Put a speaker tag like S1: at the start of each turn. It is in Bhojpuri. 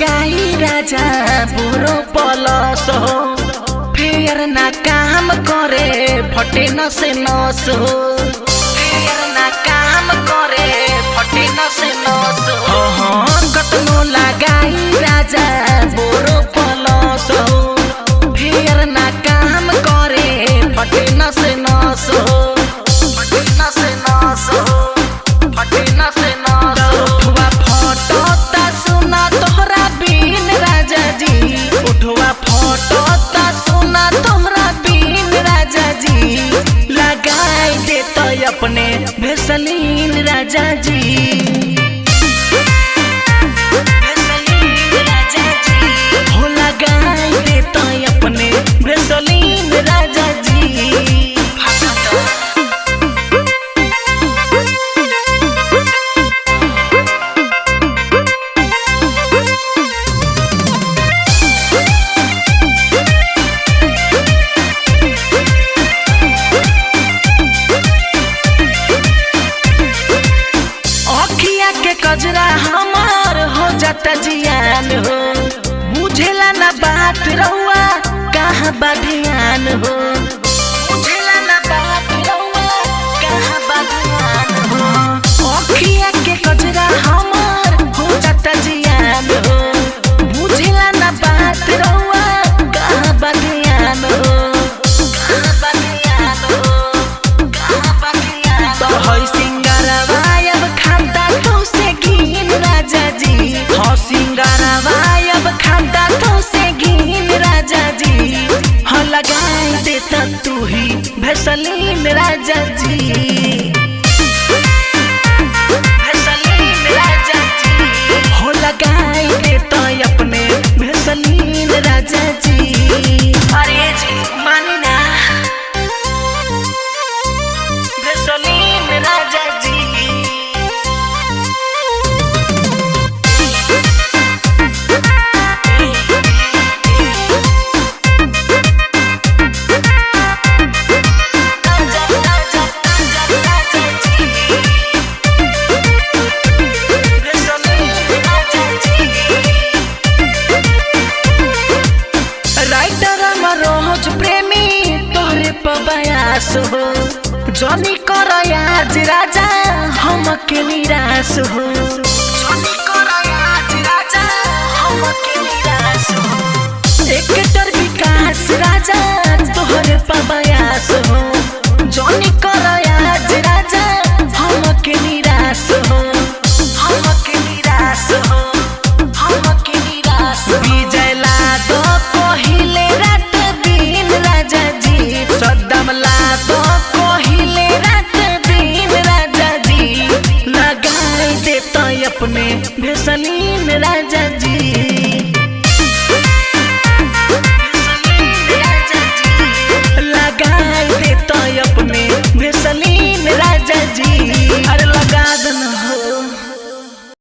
S1: लगाई राजा बुरो पलस हो, फिर ना काम करे फटे न से नस हो, फिर ना काम करे फटे न से नस हो। कतनो लगाई राजा बुरो पलस हो, फिर ना काम करे फटे न से नस हो, फटे न से नस हो, फटे न से नस हो। उठवा फटता सुना तोहरा बीन राजा जी, उठवा फटता सुना तोहरा बीन राजा जी, लगाई देता अपने भेसलीन राजा जी, भेसलीन राजा जी, हो लगाई देता अपने भेसलीन राजा जी। कजरा हमार हो जाता जियान हो, बुझेला ना बात रउआ कहाँ बा ध्यान हो, बुझेला ना बात रउआ कहाँ बा ध्यान हो। अखिया के कजरा हमार हो जाता जियान हो, बुझेला ना बात रउआ कहाँ बा ध्यान हो, कहाँ बा ध्यान हो, कहाँ बा ध्यान हो। तो है सिंगारवा अब खाता तो से घीन राजा जी, हो सिंगारवा अब खाता तो से घीन राजा जी, हो लगाई देता तू ही भेसलीन राजा जी, भेसलीन राजा जी, हो लगाई देता अपने भेसलीन राजा जी। अरे जी मानी ना भेसलीन राजा जी। बयास हो जनी कर आज राजा हमके निराश हो, जनी कर आज राजा हमके निराश हो। एक्टर विकास राजा तोहरे बयास हो, जनी कर आज राजा हमके निराश हो, हमके निराश हो, हमके निराश हो। विजय ला दो पहिले रात दिन राजा जी, सद्दाम ला दो पहिले रात दिन राजा जी, लगाई देता अपने भेसलीन राजा जी।